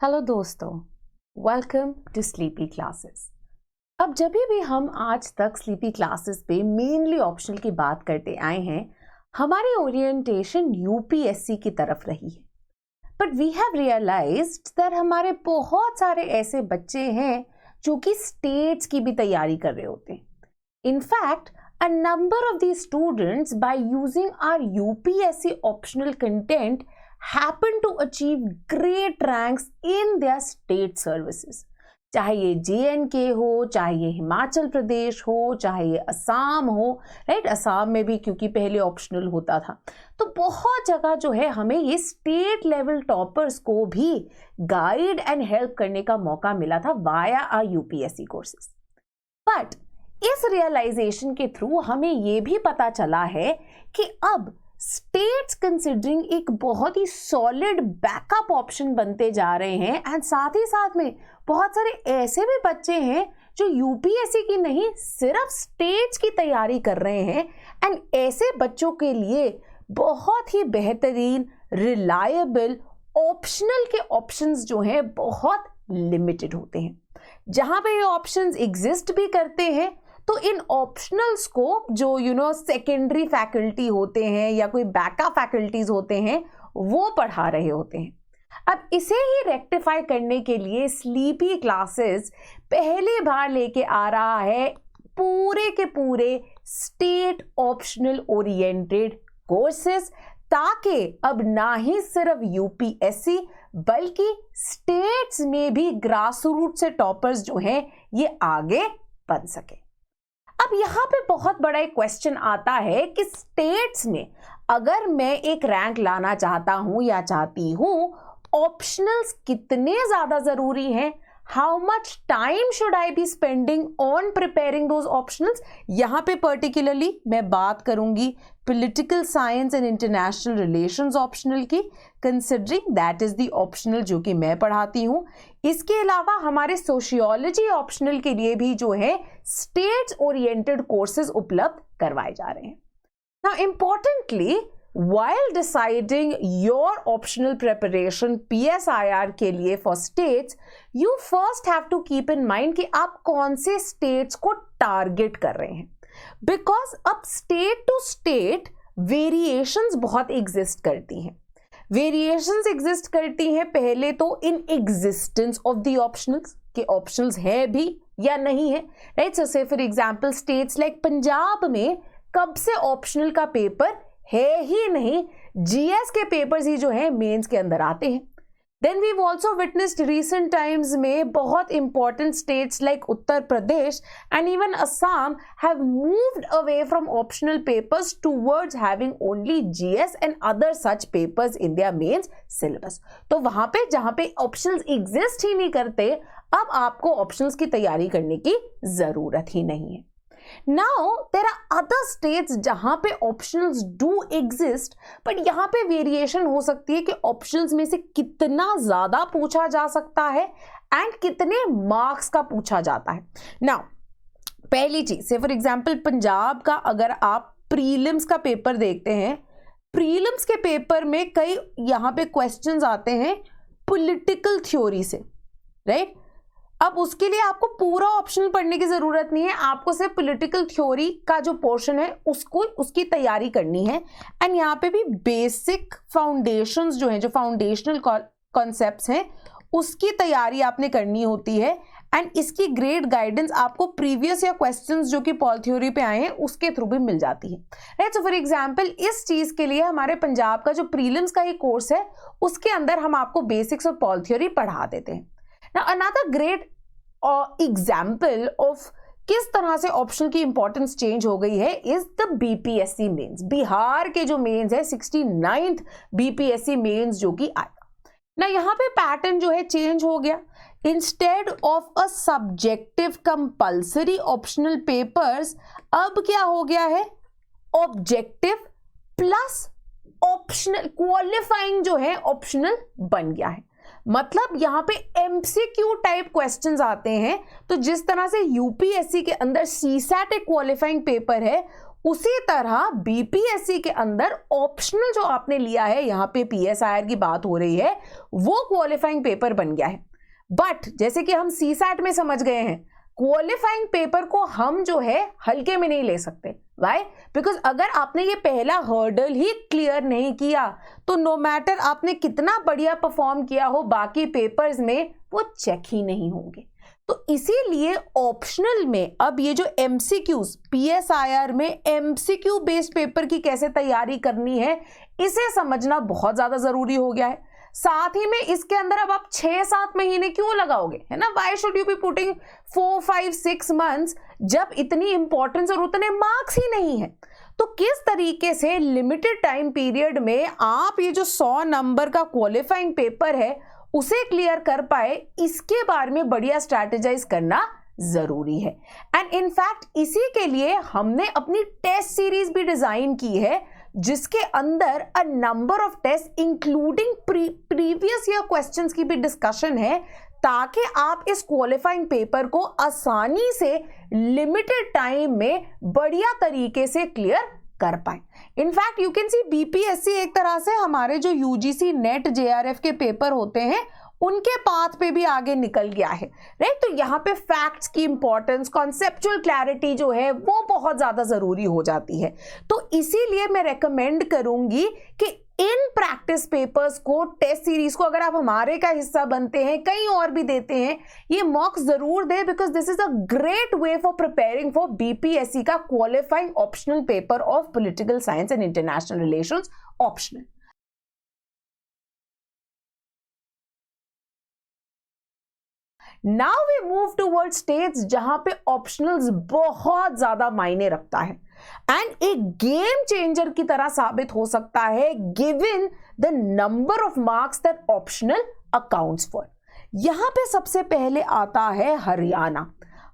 Hello दोस्तों, welcome to sleepy classes. अब जब भी हम आज तक स्लीपी क्लासेस पे मेनली ऑप्शनल की बात करते आए हैं, हमारी ओरिएंटेशन यूपीएससी की तरफ रही है। But we have realized that हमारे बहुत सारे ऐसे बच्चे हैं जो कि स्टेट्स की भी तैयारी कर रहे होते हैं। In fact a number of these students, by using our UPSC optional content, happen to achieve great ranks in their state services. चाहे ये JNK हो, चाहे ये हिमाचल प्रदेश हो, चाहे ये असम हो, राइट? असम में भी क्योंकि पहले ऑप्शनल होता था, तो बहुत जगह जो है हमें ये स्टेट लेवल टॉपर्स को भी गाइड एंड हेल्प करने का मौका मिला था via our UPSC courses. But इस रियलाइजेशन के थ्रू हमें यह भी पता चला है कि अब स्टेट्स कंसिडरिंग एक बहुत ही सॉलिड बैकअप ऑप्शन बनते जा रहे हैं। एंड साथ ही साथ में बहुत सारे ऐसे भी बच्चे हैं जो यूपीएससी की नहीं सिर्फ स्टेट्स की तैयारी कर रहे हैं। एंड ऐसे बच्चों के लिए बहुत ही बेहतरीन रिलायबल ऑप्शनल के ऑप्शंस जो हैं बहुत लिमिटेड होते हैं। जहां पे ये ऑप्शंस एग्जिस्ट भी करते हैं तो इन ऑप्शनल्स को जो सेकेंडरी फैकल्टी होते हैं या कोई बैकअप फैकल्टीज होते हैं वो पढ़ा रहे होते हैं। अब इसे ही रेक्टिफाई करने के लिए स्लीपी क्लासेस पहली बार लेके आ रहा है पूरे के पूरे स्टेट ऑप्शनल ओरिएंटेड कोर्सेज, ताकि अब ना ही सिर्फ यूपीएससी बल्कि स्टेट्स में भी ग्रास रूट से टॉपर्स जो हैं ये आगे बढ़ सके। अब यहां पे बहुत बड़ा एक क्वेश्चन आता है कि स्टेट्स में अगर मैं एक रैंक लाना चाहता हूं या चाहती हूं, ऑप्शनल्स कितने ज्यादा जरूरी हैं? How much time should I be spending on preparing those optionals? यहां पे पर्टिकुलरली मैं बात करूंगी political science and international relations optional की, considering that is the optional जो कि मैं पढ़ाती हूं। इसके अलावा हमारे सोशियोलॉजी ऑप्शनल के लिए भी जो है स्टेट्स ओरिएंटेड कोर्सेज उपलब्ध करवाए जा रहे हैं। Now importantly, while deciding your optional preparation PSIR के लिए for states, you first have to keep in mind कि आप कौन से states को target कर रहे हैं, because अब state to state variations बहुत exist करती हैं। Variations exist करती हैं पहले तो in existence of the optionals, कि optionals है भी या नहीं है, right? So say for example states like Punjab में कब से optional का पेपर है ही नहीं, जीएस के पेपर्स ही जो है मेंस के अंदर आते हैं। Then we also witnessed recent times में बहुत important states like Uttar Pradesh and even Assam have moved away from optional papers towards having only GS and other such papers in their mains syllabus. तो वहां पे जहां पे ऑप्शनल्स एग्जिस्ट ही नहीं करते, अब आपको ऑप्शनल्स की तैयारी करने की जरूरत ही नहीं है। Now there are other states जहां पे optionals do exist, but यहां पे वेरिएशन हो सकती है कि optionals में से कितना ज्यादा पूछा जा सकता है एंड कितने मार्क्स का पूछा जाता है। Now पहली चीज से फॉर एग्जाम्पल पंजाब का अगर आप प्रीलिम्स का पेपर देखते हैं, प्रीलिम्स के पेपर में कई यहां पे क्वेश्चंस आते हैं पॉलिटिकल थ्योरी से, राइट? अब उसके लिए आपको पूरा ऑप्शनल पढ़ने की जरूरत नहीं है, आपको सिर्फ पॉलिटिकल थ्योरी का जो पोर्शन है उसकी तैयारी करनी है। एंड यहाँ पे भी बेसिक फाउंडेशंस जो हैं, जो फाउंडेशनल कॉन्सेप्ट्स हैं, उसकी तैयारी आपने करनी होती है। एंड इसकी ग्रेड गाइडेंस आपको प्रीवियस या क्वेश्चंस जो कि पॉल थ्योरी पे आए हैं उसके थ्रू भी मिल जाती है, राइट? सो फॉर एग्जांपल इस चीज के लिए हमारे पंजाब का जो प्रीलिम्स का ही कोर्स है उसके अंदर हम आपको बेसिक्स और पॉल थ्योरी पढ़ा देते हैं। Now, another great example of किस तरह से ऑप्शनल की इंपॉर्टेंस चेंज हो गई है is the BPSC mains. Bihar के जो मेंस है 69th बीपीएससी मेंस जो कि आया ना, यहाँ पे पैटर्न जो है चेंज हो गया। Instead of a subjective compulsory optional papers अब क्या हो गया है, ऑब्जेक्टिव प्लस ऑप्शनल क्वालिफाइंग जो है ऑप्शनल बन गया है। मतलब यहां पे एमसीक्यू टाइप क्वेश्चंस आते हैं। तो जिस तरह से यूपीएससी के अंदर सीसैट एक क्वालिफाइंग पेपर है, उसी तरह बीपीएससी के अंदर ऑप्शनल जो आपने लिया है, यहां पे पीएसआईआर की बात हो रही है, वो क्वालिफाइंग पेपर बन गया है। बट जैसे कि हम सीसैट में समझ गए हैं, क्वालिफाइंग पेपर को हम जो है हल्के में नहीं ले सकते। वाई? बिकॉज अगर आपने ये पहला हर्डल ही क्लियर नहीं किया तो नो मैटर आपने कितना बढ़िया परफॉर्म किया हो, बाकी पेपर्स में वो चेक ही नहीं होंगे। तो इसीलिए ऑप्शनल में अब ये जो एमसीक्यूज, पीएसआईआर में एमसीक्यू बेस्ड पेपर की कैसे तैयारी करनी है, इसे समझना बहुत ज्यादा जरूरी हो गया है। साथ ही में इसके अंदर अब आप 6-7 महीने क्यों लगाओगे, है ना? Why should you be putting 4, 5, 6 months जब इतनी इंपॉर्टेंस और उतने मार्क्स ही नहीं है। तो किस तरीके से लिमिटेड टाइम पीरियड में आप ये जो 100 नंबर का क्वालिफाइंग पेपर है उसे क्लियर कर पाए, इसके बारे में बढ़िया स्ट्रैटेजाइज करना जरूरी है। एंड इनफैक्ट इसी के लिए हमने अपनी टेस्ट सीरीज भी डिजाइन की है, जिसके अंदर a number of test including previous year questions की भी डिस्कशन है, ताकि आप इस क्वालिफाइंग पेपर को आसानी से लिमिटेड टाइम में बढ़िया तरीके से क्लियर कर पाए। In fact you can see BPSC एक तरह से हमारे जो यूजीसी नेट जेआरएफ के पेपर होते हैं उनके पाथ पे भी आगे निकल गया है, राइट? तो यहाँ पे फैक्ट्स की इंपॉर्टेंस, कॉन्सेप्चुअल क्लैरिटी जो है वो बहुत ज्यादा जरूरी हो जाती है। तो इसीलिए मैं रेकमेंड करूंगी कि इन प्रैक्टिस पेपर्स को, टेस्ट सीरीज को, अगर आप हमारे का हिस्सा बनते हैं, कहीं और भी देते हैं, ये मॉक्स जरूर दे, because this is a great way for preparing for BPSC का qualifying optional paper of political science and international relations optional. Now we move toward states जहां पे ऑप्शनल्स बहुत ज्यादा मायने रखता है एंड एक गेम चेंजर की तरह साबित हो सकता है, given the number of marks that optional accounts for. यहां पे सबसे पहले आता है हरियाणा।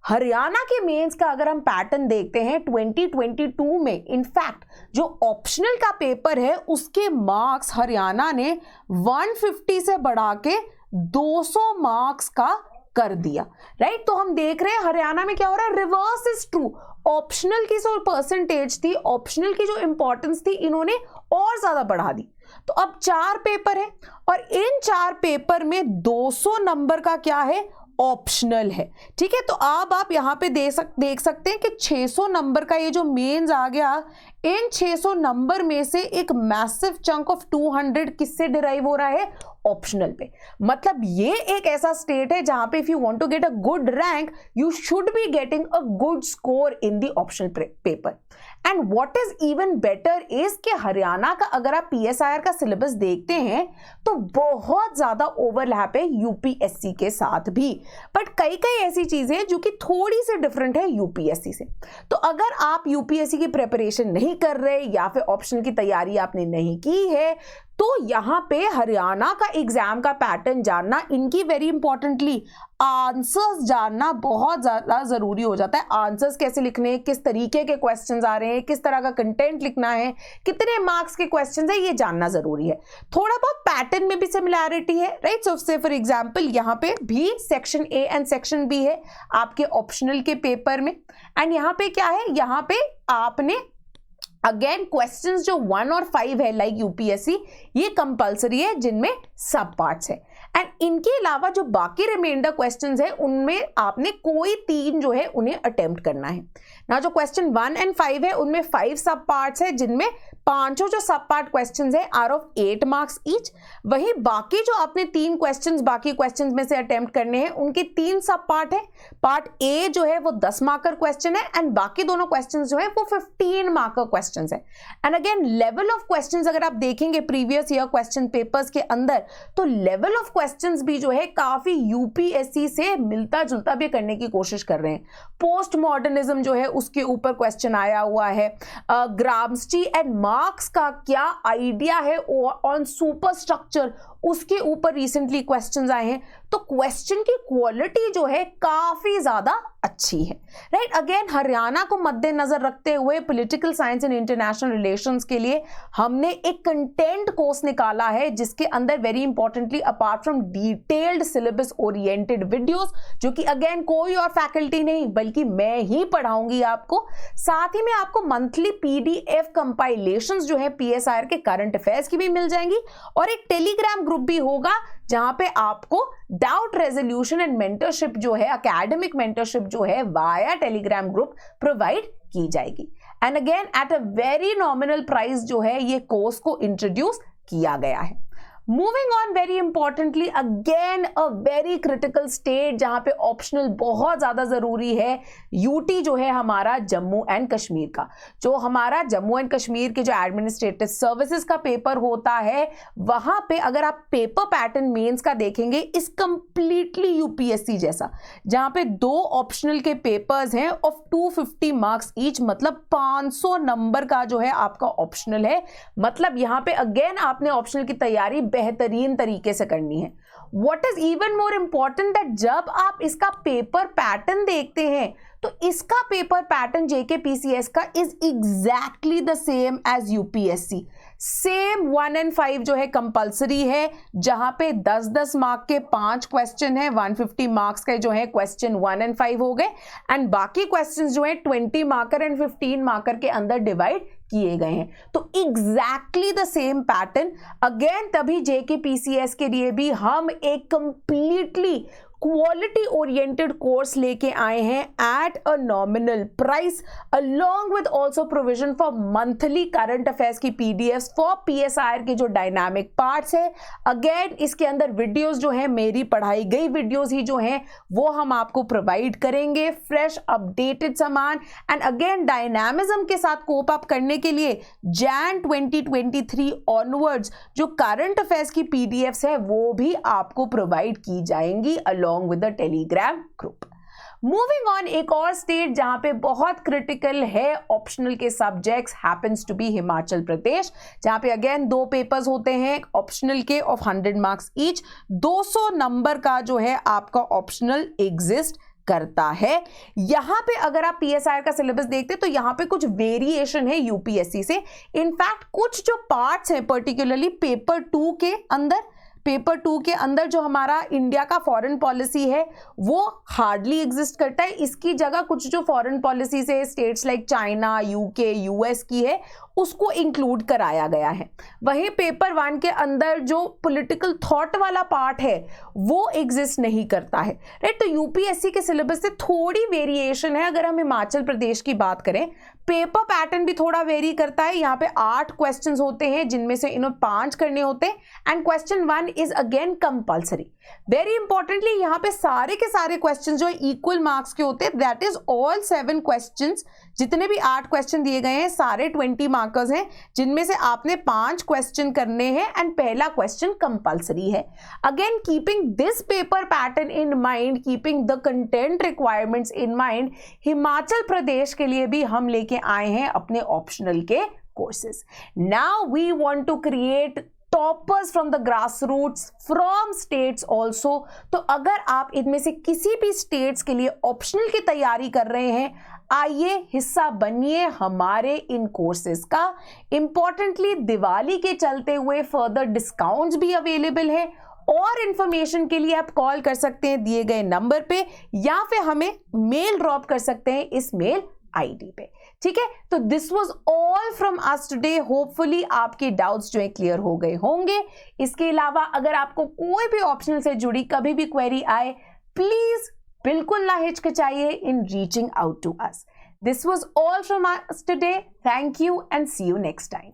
हरियाणा के मेंस का अगर हम पैटर्न देखते हैं 2022 में, इनफैक्ट जो ऑप्शनल का पेपर है उसके मार्क्स हरियाणा ने 150 से बढ़ा के 200 मार्क्स का कर दिया, राइट? तो हम देख रहे हैं हरियाणा में क्या हो रहा है, रिवर्स इज ट्रू। ऑप्शनल की जो परसेंटेज थी, ऑप्शनल की जो इंपॉर्टेंस थी, इन्होंने और ज्यादा बढ़ा दी। तो अब 4 पेपर है और इन 4 पेपर में 200 नंबर का क्या है, ऑप्शनल है। ठीक है, तो अब आप यहां पे देख सकते हैं कि 600 नंबर का ये जो मेंस आ गया, इन 600 नंबर में से एक मैसिव चंक ऑफ 200 किससे डिराइव हो रहा है, ऑप्शनल पे। मतलब ये एक ऐसा स्टेट है जहां पे if you want to get a good rank you should be getting a good score in the optional paper. And what is even better is कि हरियाणा का अगर आप पीएसआईआर का सिलेबस देखते हैं तो बहुत ज्यादा ओवरलैप है यूपीएससी के साथ भी, बट कई ऐसी चीजें जो कि थोड़ी सी डिफरेंट है यूपीएससी से। तो अगर आप यूपीएससी की प्रिपरेशन नहीं कर रहे या फिर ऑप्शनल की तैयारी आपने नहीं की है, तो यहां पे हरियाणा का एग्जाम का पैटर्न जानना, इनकी वेरी इंपॉर्टेंटली आंसर्स जानना बहुत ज्यादा जरूरी हो जाता है। आंसर्स कैसे लिखने, किस तरीके के क्वेश्चंस आ रहे हैं, किस तरह का कंटेंट लिखना है, कितने मार्क्स के क्वेश्चंस है, ये जानना जरूरी है। थोड़ा बहुत पैटर्न में भी सिमिलैरिटी है, राइट? सो से फॉर एग्जांपल यहाँ पे भी section A and section B है आपके ऑप्शनल के पेपर में, एंड यहाँ पे क्या है, यहाँ पे आपने अगेन क्वेश्चंस जो 1 और 5 है लाइक यूपीएससी, ये कंपलसरी है जिनमें सब पार्ट्स है। एंड इनके अलावा जो बाकी रिमाइंडर क्वेश्चंस है उनमें आपने कोई 3 जो है उन्हें अटेम्प्ट करना है ना। जो क्वेश्चन 1 एंड 5 है उनमें 5 सब पार्ट्स है, जिनमें 5 जो सब पार्ट क्वेश्चंस है आर ऑफ 8 मार्क्स ईच। वही बाकी जो आपने 3 क्वेश्चंस बाकी क्वेश्चंस में से अटेम्प्ट करने हैं उनके 3 सब पार्ट है। पार्ट ए जो है वो 10 मार्कर क्वेश्चन है एंड बाकी दोनों क्वेश्चंस जो है वो 15 मार्कर क्वेश्चंस है। And again level of questions अगर आप देखेंगे प्रीवियस ईयर क्वेश्चन पेपर्स के अंदर, तो लेवल ऑफ क्वेश्चंस भी जो है काफी यूपीएससी से मिलता जुलता भी करने की कोशिश कर रहे हैं। पोस्ट मॉडर्निज्म जो है उसके ऊपर क्वेश्चन आया हुआ है। ग्राम्स्की एंड मार्क्स का क्या आइडिया है ऑन सुपर स्ट्रक्चर, उसके ऊपर रिसेंटली क्वेश्चंस आए हैं, तो क्वेश्चन की क्वालिटी जो है काफी ज्यादा अच्छी है, राइट। अगेन हरियाणा को मद्देनजर रखते हुए political science and international relations के लिए हमने एक कंटेंट कोर्स निकाला है, जिसके अंदर very importantly apart from detailed syllabus oriented videos, जो कि अगेन कोई और फैकल्टी नहीं बल्कि मैं ही पढ़ाऊंगी आपको, साथ ही में आपको मंथली पीडीएफ कंपाइलेशंस जो है पीएसआईआर के करंट अफेयर्स की भी मिल जाएंगी, और एक टेलीग्राम ग्रुप भी होगा जहां पे आपको डाउट रेजोल्यूशन एंड मेंटरशिप जो है, एकेडमिक मेंटरशिप जो है वाया टेलीग्राम ग्रुप प्रोवाइड की जाएगी। And again at a very nominal price जो है ये कोर्स को इंट्रोड्यूस किया गया है। Moving on, very importantly again a very critical state जहां पे ऑप्शनल बहुत ज्यादा जरूरी है, यूटी जो है हमारा जम्मू एंड कश्मीर का। जो हमारा जम्मू एंड कश्मीर के जो एडमिनिस्ट्रेटिव सर्विसेज का पेपर होता है, वहां पे अगर आप पेपर पैटर्न मेंस का देखेंगे इस कंप्लीटली यूपीएससी जैसा, जहां पे 2 ऑप्शनल के पेपर्स हैं ऑफ 250 मार्क्स ईच, मतलब 500 नंबर का जो है आपका ऑप्शनल है। मतलब यहां पे अगेन आपने ऑप्शनल की तैयारी बेहतरीन तरीके से करनी है। What is even more important that जब आप इसका पेपर पैटर्न देखते हैं तो इसका पेपर पैटर्न जेकेपीसीएस का is exactly the same as UPSC. Same 1 and 5 जो है कंपल्सरी है, जहां पे 10-10 मार्क के 5 क्वेश्चन है, 150 मार्क्स के जो है क्वेश्चन 1 and 5 हो गए, एंड बाकी क्वेश्चन जो है 20 मार्कर एंड 15 मार्कर के अंदर डिवाइड किए गए हैं। तो exactly the same pattern again, तभी जेकेपीसीएस के लिए भी हम एक कंप्लीटली क्वालिटी ओरिएंटेड कोर्स लेके आए हैं at a nominal price, along with also provision for monthly current affairs की पीडीएफ्स फॉर पीएसआईआर के जो डायनामिक पार्ट्स है। अगेन इसके अंदर वीडियोस जो है, मेरी पढ़ाई गई वीडियोस ही जो हैं वो हम आपको प्रोवाइड करेंगे, फ्रेश अपडेटेड सामान। एंड अगेन डायनामिज्म के साथ कोप अप करने के लिए जैन 2023 ऑनवर्ड्स जो करंट अफेयर्स की पीडीएफ्स है वो भी आपको प्रोवाइड की जाएंगी along with the telegram group। Moving on, एक और स्टेट जहां पे बहुत क्रिटिकल है ऑप्शनल के subjects happens to be Himachal Pradesh, जहां पे अगेन 2 पेपर्स होते हैं ऑप्शनल के ऑफ 100 मार्क्स ईच, 200 नंबर का जो है आपका ऑप्शनल एग्जिस्ट करता है। यहां पे अगर आप पीएसआईआर का सिलेबस देखते हैं तो यहां पे कुछ वेरिएशन है यूपीएससी से। इनफैक्ट कुछ जो पार्ट्स हैं पर्टिकुलरली पेपर 2 के अंदर जो हमारा इंडिया का फॉरेन पॉलिसी है वो हार्डली एग्जिस्ट करता है। इसकी जगह कुछ जो फॉरेन पॉलिसी से states like China, UK, US की है उसको इंक्लूड कराया गया है। वहीं पेपर 1 के अंदर जो पॉलिटिकल थॉट वाला पार्ट है वो एग्जिस्ट नहीं करता है, राइट। तो यूपीएससी के सिलेबस से थोड़ी वेरिएशन है। अगर हम हिमाचल प्रदेश की बात करें, पेपर पैटर्न भी थोड़ा वेरी करता है। यहाँ पे 8 क्वेश्चंस होते हैं जिनमें से इन्हें 5 करने होते हैं, and question 1 is again compulsory. Very importantly यहाँ पे सारे के सारे क्वेश्चन जो है इक्वल मार्क्स के होते हैं, दैट इज ऑल 7 क्वेश्चंस। जितने भी 8 क्वेश्चन दिए गए हैं सारे 20 मार्कर्स हैं, जिनमें से आपने 5 क्वेश्चन करने हैं एंड पहला क्वेश्चन कंपल्सरी है। Again keeping this paper pattern in mind, keeping the content requirements in mind, Himachal Pradesh के लिए भी हम लेके आए हैं अपने ऑप्शनल के courses. Now we want to create toppers from the grass roots from states also. तो अगर आप इनमें से किसी भी स्टेट्स के लिए ऑप्शनल की तैयारी कर रहे हैं, आइए हिस्सा बनिए हमारे इन कोर्सेज का। इंपॉर्टेंटली दिवाली के चलते हुए फर्दर डिस्काउंट्स भी अवेलेबल है, और इंफॉर्मेशन के लिए आप कॉल कर सकते हैं दिए गए नंबर पे, या फिर हमें मेल ड्रॉप कर सकते हैं इस मेल आईडी पे, ठीक है। तो this was all from us today. Hopefully आपके डाउट्स जो है क्लियर हो गए होंगे। इसके अलावा अगर आपको कोई भी ऑप्शनल से जुड़ी कभी भी क्वेरी आए, प्लीज बिल्कुल ना हिचकिचाइए in reaching out to us. This was all from us today. Thank you and see you next time.